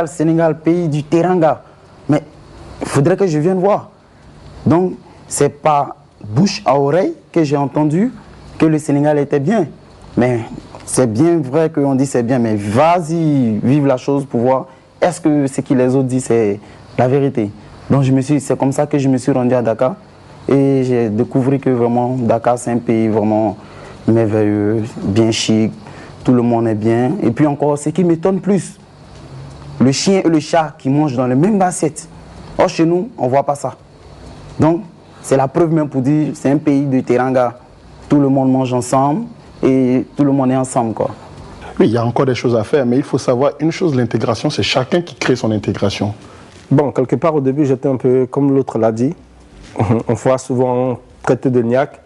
Le Sénégal, pays du Teranga. Mais il faudrait que je vienne voir. Donc, c'est pas bouche à oreille que j'ai entendu que le Sénégal était bien. Mais c'est bien vrai qu'on dit c'est bien, mais vas-y, vive la chose pour voir est-ce que ce que les autres disent c'est la vérité. Donc c'est comme ça que je me suis rendu à Dakar et j'ai découvert que vraiment Dakar c'est un pays vraiment merveilleux, bien chic, tout le monde est bien. Et puis encore, ce qui m'étonne plus, le chien et le chat qui mangent dans les mêmes assiettes. Or chez nous, on ne voit pas ça. Donc c'est la preuve même pour dire c'est un pays de Teranga. Tout le monde mange ensemble et tout le monde est ensemble, quoi. Oui, il y a encore des choses à faire, mais il faut savoir une chose, l'intégration, c'est chacun qui crée son intégration. Bon, quelque part au début, j'étais un peu comme l'autre l'a dit. On voit souvent traiter de niaque.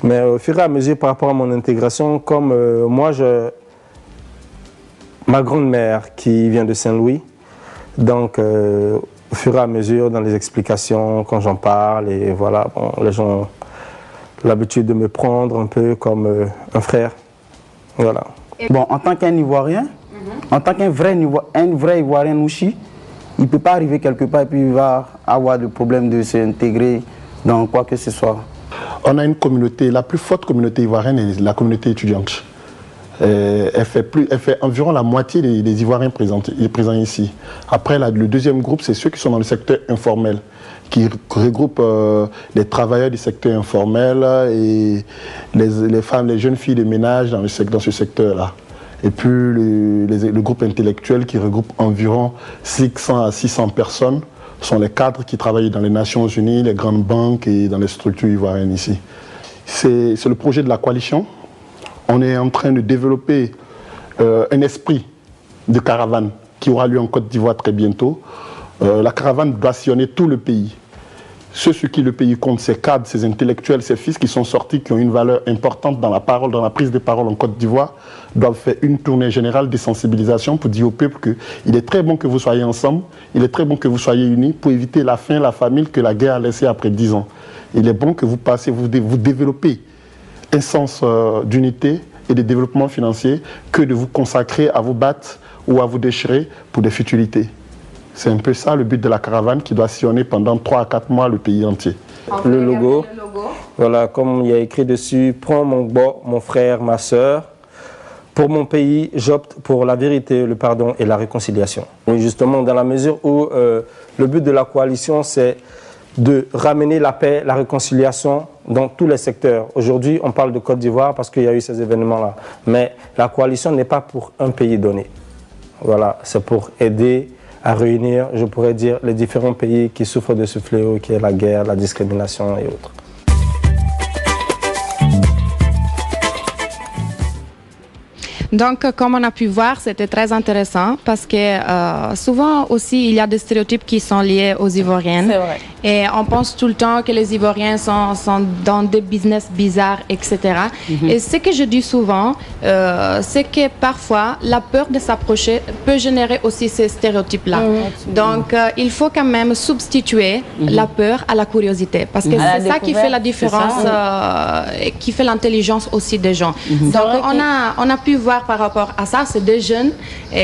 Mais au fur et à mesure, par rapport à mon intégration, comme moi, ma grand-mère qui vient de Saint-Louis, donc au fur et à mesure, dans les explications, quand j'en parle, et voilà, bon, les gens ont l'habitude de me prendre un peu comme un frère. Voilà. Bon, en tant qu'un Ivoirien, en tant qu'un vrai Ivoirien Nouchi, il ne peut pas arriver quelque part et puis il va avoir le problème de s'intégrer dans quoi que ce soit. On a une communauté, la plus forte communauté ivoirienne est la communauté étudiante. Elle fait environ la moitié des Ivoiriens présents ici. Après, le deuxième groupe, c'est ceux qui sont dans le secteur informel, qui regroupent les travailleurs du secteur informel et les femmes, les jeunes filles de ménage dans ce secteur-là. Et puis le groupe intellectuel qui regroupe environ 600 à 600 personnes sont les cadres qui travaillent dans les Nations Unies, les grandes banques et dans les structures ivoiriennes ici. C'est le projet de la coalition. On est en train de développer un esprit de caravane qui aura lieu en Côte d'Ivoire très bientôt. La caravane doit sillonner tout le pays. Ceux sur qui le pays compte, ces cadres, ces intellectuels, ces fils qui sont sortis, qui ont une valeur importante dans la parole, dans la prise de parole en Côte d'Ivoire, doivent faire une tournée générale de sensibilisation pour dire au peuple qu'il est très bon que vous soyez ensemble, il est très bon que vous soyez unis pour éviter la faim, la famine que la guerre a laissé après 10 ans. Il est bon que vous passiez, vous développez un sens d'unité et de développement financier que de vous consacrer à vous battre ou à vous déchirer pour des futilités. C'est un peu ça le but de la caravane qui doit sillonner pendant 3 à 4 mois le pays entier. Le logo, voilà, comme il y a écrit dessus, prends mon frère, ma soeur. Pour mon pays, j'opte pour la vérité, le pardon et la réconciliation. Et justement, dans la mesure où le but de la coalition, c'est de ramener la paix, la réconciliation dans tous les secteurs. Aujourd'hui, on parle de Côte d'Ivoire parce qu'il y a eu ces événements-là. Mais la coalition n'est pas pour un pays donné. Voilà, c'est pour aider à réunir, je pourrais dire, les différents pays qui souffrent de ce fléau qui est la guerre, la discrimination et autres. Donc, comme on a pu voir, c'était très intéressant parce que souvent aussi, il y a des stéréotypes qui sont liés aux Ivoiriennes. C'est vrai. Et on pense tout le temps que les Ivoiriens sont dans des business bizarres, etc. Et ce que je dis souvent, c'est que parfois, la peur de s'approcher peut générer aussi ces stéréotypes-là. Donc, il faut quand même substituer la peur à la curiosité parce que c'est ça qui fait la différence, qui fait l'intelligence aussi des gens. Donc, on a pu voir par rapport à ça, c'est des jeunes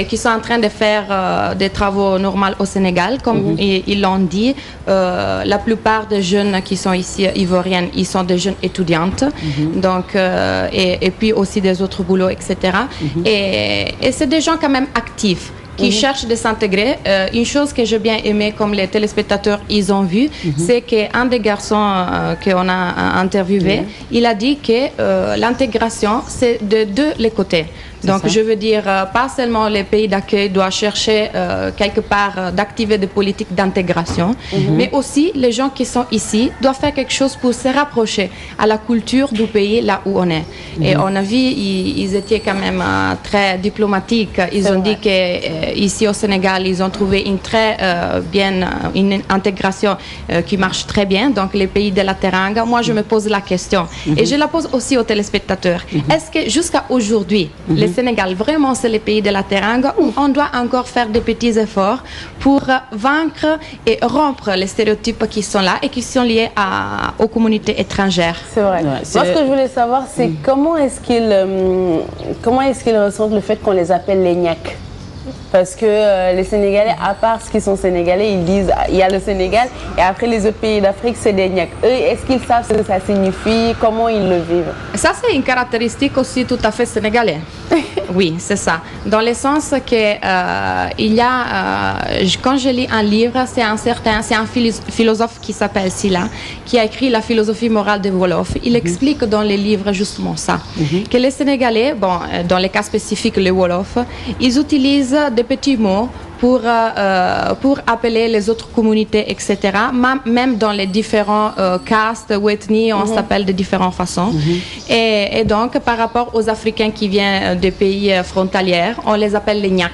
qui sont en train de faire des travaux normaux au Sénégal, comme ils l'ont dit. La plupart des jeunes qui sont ici ivoiriennes, ils sont des jeunes étudiantes, donc, et puis aussi des autres boulots, etc. Et c'est des gens quand même actifs qui cherchent de s'intégrer. Une chose que j'ai bien aimé, comme les téléspectateurs ils ont vu, c'est qu'un des garçons qu'on a interviewé, il a dit que l'intégration, c'est de deux les côtés. Donc, je veux dire, pas seulement les pays d'accueil doivent chercher quelque part d'activer des politiques d'intégration, mais aussi les gens qui sont ici doivent faire quelque chose pour se rapprocher à la culture du pays là où on est. Et on a vu, ils étaient quand même très diplomatiques. Ils ont dit qu'ici au Sénégal, ils ont trouvé une très une intégration qui marche très bien. Donc, les pays de la Teranga, moi, je me pose la question. Et je la pose aussi aux téléspectateurs. Est-ce que jusqu'à aujourd'hui, le Sénégal, vraiment, c'est le pays de la Teranga où on doit encore faire des petits efforts pour vaincre et rompre les stéréotypes qui sont là et qui sont liés aux communautés étrangères. C'est vrai. Moi, ce que je voulais savoir, c'est comment est-ce qu'ils ressentent le fait qu'on les appelle les niaques? Parce que les Sénégalais, à part ce qu'ils sont Sénégalais, ils disent il y a le Sénégal et après les autres pays d'Afrique, c'est des Niack. Eux, est-ce qu'ils savent ce que ça signifie? Comment ils le vivent? Ça, c'est une caractéristique aussi tout à fait sénégalaise. Oui, c'est ça. Dans le sens que il y a, quand je lis un livre, c'est un philosophe qui s'appelle Silla, qui a écrit la philosophie morale de Wolof. Il explique dans les livres justement ça, que les Sénégalais, bon, dans les cas spécifiques, les Wolof, ils utilisent des petits mots pour appeler les autres communautés, etc. Même dans les différents castes ou ethnies, on s'appelle de différentes façons. Et donc, par rapport aux Africains qui viennent des pays frontaliers, on les appelle les Niack.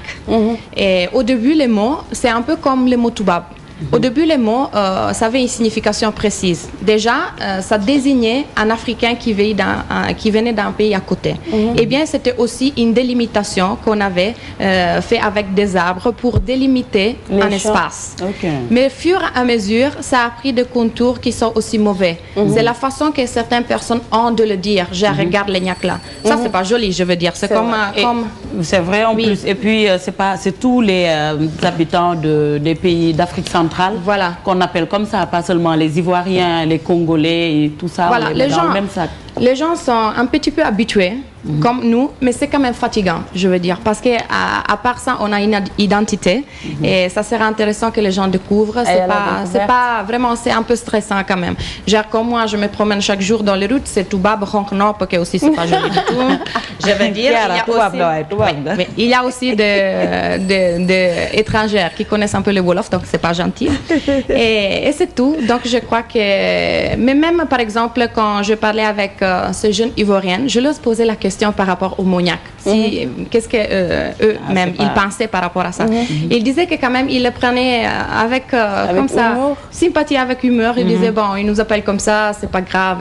Et au début, les mots, c'est un peu comme les mots Toubab. Au début, les mots, ça avait une signification précise. Déjà, ça désignait un Africain qui venait d'un pays à côté. Eh bien, c'était aussi une délimitation qu'on avait fait avec des arbres pour délimiter un espace. Mais au fur et à mesure, ça a pris des contours qui sont aussi mauvais. C'est la façon que certaines personnes ont de le dire. Je regarde les Niack là. Ça, c'est pas joli, je veux dire. C'est comme... C'est vrai en plus. Et puis, c'est tous les habitants des pays d'Afrique centrale. Voilà. Qu'on appelle comme ça, pas seulement les Ivoiriens, les Congolais et tout ça. Voilà, on les met dans le même sac. Les gens sont un petit peu habitués, comme nous, mais c'est quand même fatigant, je veux dire, parce que à part ça, on a une identité et ça serait intéressant que les gens découvrent. C'est pas vraiment, c'est un peu stressant quand même. Genre comme moi, je me promène chaque jour dans les routes, c'est Toubab, Ronk-Nop, que aussi c'est pas joli du tout. Je veux dire, il y a aussi des étrangères qui connaissent un peu le Wolof, donc c'est pas gentil. Et c'est tout. Donc je crois que, mais même par exemple quand je parlais avec ces jeunes Ivoiriennes, je leur posais la question par rapport au Moniac. Qu'est-ce que eux-mêmes ils pensaient par rapport à ça. Ils disaient que quand même ils le prenaient avec comme ça, sympathie, avec humeur. Ils disaient bon, ils nous appellent comme ça, c'est pas grave,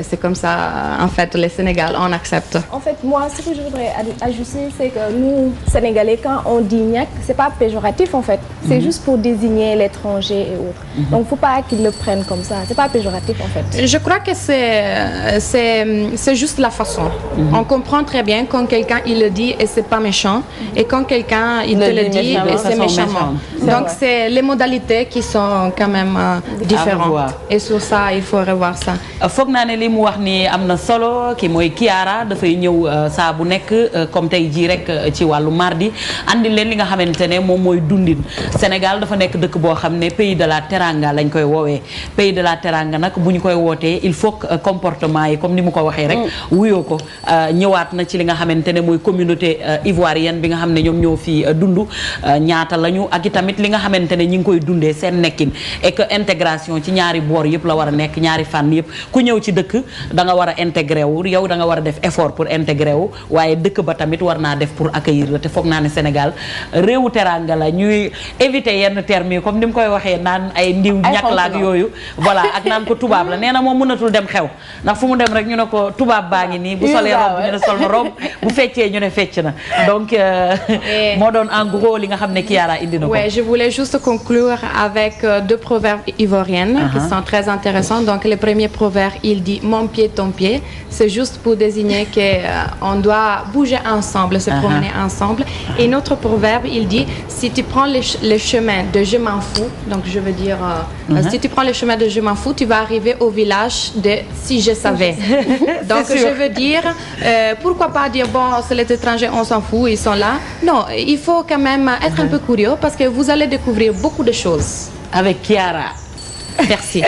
c'est comme ça. En fait, le Sénégal, on accepte. En fait, moi, ce que je voudrais ajouter, c'est que nous, Sénégalais, quand on dit Niack, c'est pas péjoratif en fait. C'est juste pour désigner l'étranger et autres. Donc, faut pas qu'ils le prennent comme ça. C'est pas péjoratif en fait. Je crois que c'est juste la façon. On comprend très bien quand quelqu'un il le dit et c'est pas méchant, et quand quelqu'un il te le dit et c'est méchamment. Donc c'est les modalités qui sont quand même différentes. Et sur ça il faut revoir ça. Foog naa ne li mu wax ni am na solo ki mooy Kiara dafay ñëw saa bu nekk comme tey jii rek ci wàllu mardi andi leen li nga xamante ne moom mooy dundin. Sénégal dafa nekk dëkk boo xam ne pays de la teranga lañ koy woowee. Pays de la teranga nag bu ñu koy wootee il faut que comportement yi comme ni mu ko waxee rek wuyoo ko ñëwaat na ci li nga xamante ne mooy communauté ivoirienne bi nga xam ne ñoom ñoo fi dund ñaata lañu ak itamit li nga xamante ne ñi ngi koy dundee seen nekkin et que intégration ci ñaari boor yëpp la war a nekk ñaari fànn yëpp ku ñëw ci dëkk da nga war a intégré wu yow da nga war a def effort pour intégré wu waaye dëkk ba tamit war naa def pour accueillir la te foog naa ne Sénégal réewu teranga la ñuy éviter yenn termes yi comme ni mu koy waxee naan ay ndiw ñàkk la ak yooyu voilà ak naan ko tubaab la nee na moom mënatul dem xew ndax fu mu dem rek ñu ne ko tubaab baa ngi nii bu solee robe ñu ne sol na robe bu feccee ñu ne fecc na donc moo doon en gros li nga xam ne Kiara indi na ko. Ouais, je voulais juste conclure avec deux proverbes ivoiriennes qui sont très intéressants. Donc le premier proverbe il dit mon pied ton pied, c'est juste pour désigner que on doit bouger ensemble, se promener ensemble. Et notre proverbe il dit si tu prends le chemin de je m'en fous, donc je veux dire si tu prends le chemin de je m'en fous, tu vas arriver au village de si je savais. Donc je veux dire pourquoi pas dire bon c'est les étrangers on s'en fout, ils sont là. Non, il faut quand même être un peu curieux parce que vous allez découvrir beaucoup de choses. Avec Kiara. Merci.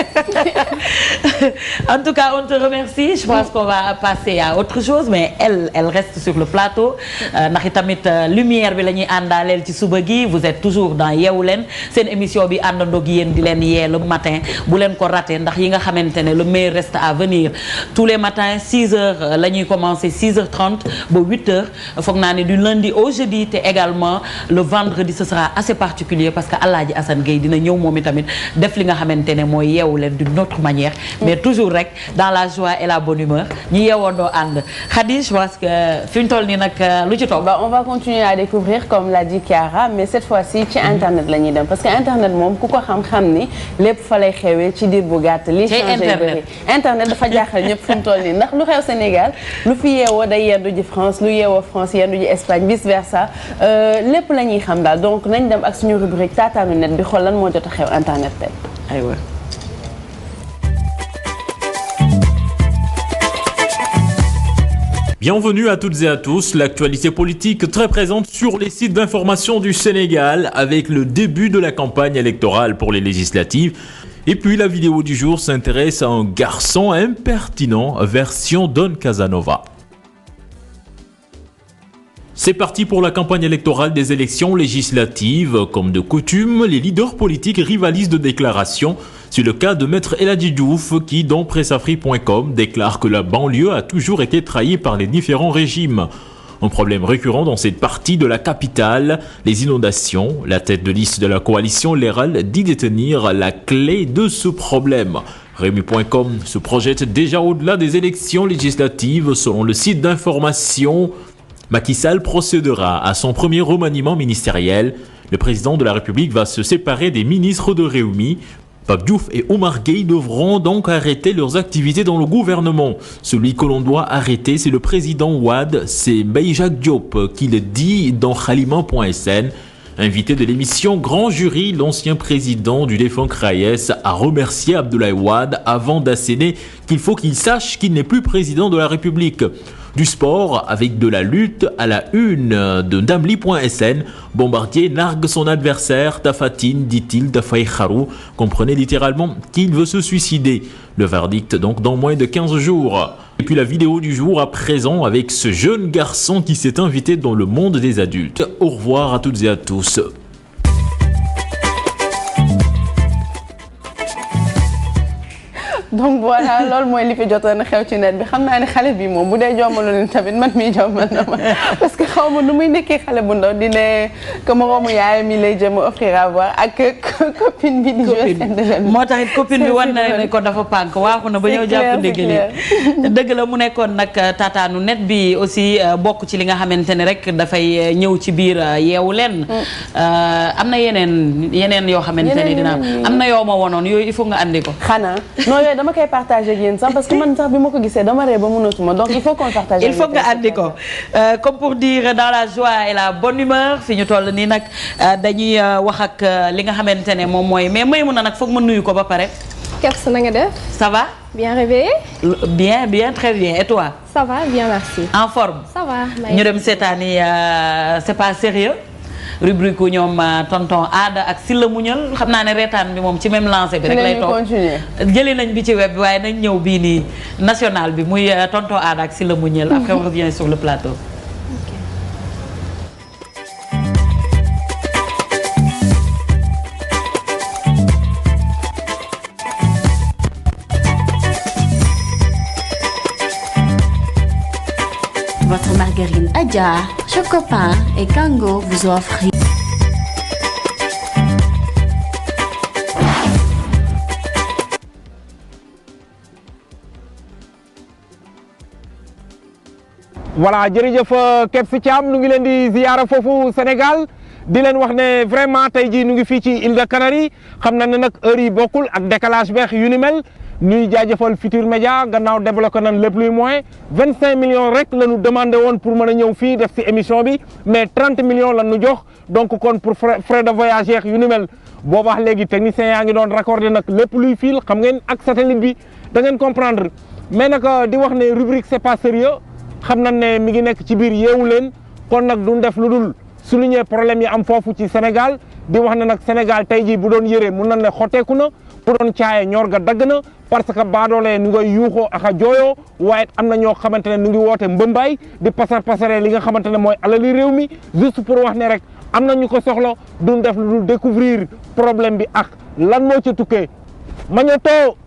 En tout cas, on te remercie. Je pense qu'on va passer à autre chose, mais elle reste sur le plateau. Ndax itamit lumière bi la ñuy àndaaleel ci suba gi. Vous êtes toujours dans Yeewu Leen seen émission bi àndandoo gi yéen di leen yee le matin bu leen ko raté ndax yi nga xamante ne le meilleur reste à venir. Tous les matins 6h la ñuy commencer 6h30 ba 8h foog naa ne du lundi au jeudi te également le vendredi ce sera assez particulier parce que Alaaji Assane Gueye dina ñëw moom itamit def li nga xamante ne ne mooy yeewu leen d'une autre manière mais toujours rek dans la joie et la bonne humeur ñu yeewoondoo ànd Khady je pense que fi ñu toll nii nag lu ci toog. On va continuer à découvrir comme l'a dit Chiara mais cette fois-ci ci internet la ñuy dem parce que internet moom ku ko xam ni lépp fa lay xewee ci diir bu gàtt li changé bëri internet dafa jaaxal ñëpp fi mu toll nii ndax lu xew Sénégal lu fi yeewoo day yendu ji France lu yeewoo France yendu ji Espagne vice versa lépp la ñuy xam daal donc nañ dem ak suñu rubrique taataanu net bi xool lan moo jot a xew internet tey aywa. Bienvenue à toutes et à tous, l'actualité politique très présente sur les sites d'information du Sénégal avec le début de la campagne électorale pour les législatives. Et puis la vidéo du jour s'intéresse à un garçon impertinent version Don Casanova. C'est parti pour la campagne électorale des élections législatives. Comme de coutume, les leaders politiques rivalisent de déclarations. C'est le cas de Maître El Hadji Diouf qui, dans Presseafrique.com, déclare que la banlieue a toujours été trahie par les différents régimes. Un problème récurrent dans cette partie de la capitale, les inondations. La tête de liste de la coalition Leral dit détenir la clé de ce problème. Rémi.com se projette déjà au-delà des élections législatives selon le site d'information. Macky Sall procédera à son premier remaniement ministériel. Le président de la République va se séparer des ministres de Réumi. Pape Diouf et Omar Gueye devront donc arrêter leurs activités dans le gouvernement. Celui que l'on doit arrêter, c'est le président Wade, c'est Mbaye Jacques Diop qui le dit dans Khalima.sn. Invité de l'émission Grand Jury, l'ancien président du défunt CRAES a remercié Abdoulaye Wade avant d'asséner qu'il faut qu'il sache qu'il n'est plus président de la République. Du sport avec de la lutte à la une de Damli.sn. Bombardier nargue son adversaire, Tafatine, dit-il, Dafay Kharou. Comprenez littéralement qu'il veut se suicider. Le verdict donc dans moins de 15 jours. Et puis la vidéo du jour à présent avec ce jeune garçon qui s'est invité dans le monde des adultes. Au revoir à toutes et à tous. donc voilà loolu mooy li fi jotoon a xew ci net bi xam naa ne xale bi moom bu dee jommalu leen tamit man mii jommal na ma parce que xaw ma nu muy nekkee xale bu ndaw di ne que moroomu yaayam mi lay jëm offrir à voir ak copine bi di jouer scène de jeune. moo tax it copine bi wan na ne ko dafa pànk waaxu na ba ñëw jàpp ndéggali dëgg la mu nekkoon nag taataanu net bi aussi bokk ci li nga xamante ne rek dafay ñëw ci biir yeewu leen am na yeneen yoo xamante ne dina am na yoo ma wonoon yooyu il faut nga andi ko xanaa dama koy partager ak yéen sax parce que man sax bi ma ko gisee dama ree ba mënatuma donc il faut qu'on partage. il faut nga andi ko comme pour dire dans la joie et la bonne humeur fi ñu toll nii nag dañuy wax ak li nga xamante ne moom mooy mais may mun na nag foog ma nuyu ko ba pare. Kebs na nga def. ça va. bien réveillé. bien très bien et toi. ça va bien merci. en forme. ça va. ñu dem seetaani c'est pas sérieux rubrique ku ñoom tonton Aada ak Silla Muñal xam naa ne reetaan bi moom ci même lancé bi rek lay toog jëli nañ bi ci web bi waaye nañ ñëw bii nii national bi muy tonton Aada ak Silla Muñal après on revient sur le plateau. Votre margarine Adja, Chocopain et Kango vous offrent. voilà jërëjëf Kebs Thiam nu ngi leen di ziyaara foofu Sénégal di leen wax ne vraiment tey jii nu ngi fii ci île de Canaries xam na ne nag heure yi bokkul ak décalage beex yu ni mel ñuy jaajëfal Futurs Médias gannaaw débloqué nañ lépp luy moyen 25 millions rek la ñu demandé woon pour mën a ñëw fii def ci émission bi mais 30 millions la ñu jox donc kon pour frais de voyage yeex yu ni mel boobaax léegi technicien yaa ngi doon raccordé nag lépp luy fil xam ngeen ak satellite bi da ngeen comprendre mais nag di wax ne rubrique c'est pas sérieux xam nañ ne mi ngi nekk ci biir yeewu leen kon nag duñ def lu dul souligner problème yi am foofu ci Sénégal di wax ne nag Sénégal tey jii bu doon yëree mun nañ ne xotteeku na bu doon caaye ñor ga dagg na parce que baadoolee nu ngay yuuxoo ak a jooyoo waaye am na ñoo xamante ne nu ngi woote mbëmbaay di pasaree li nga xamante ne mooy alali réew mi juste pour wax ne rek am na ñu ko soxla duñ def lu dul découvrir problème bi ak lan moo ca tukkee Magneto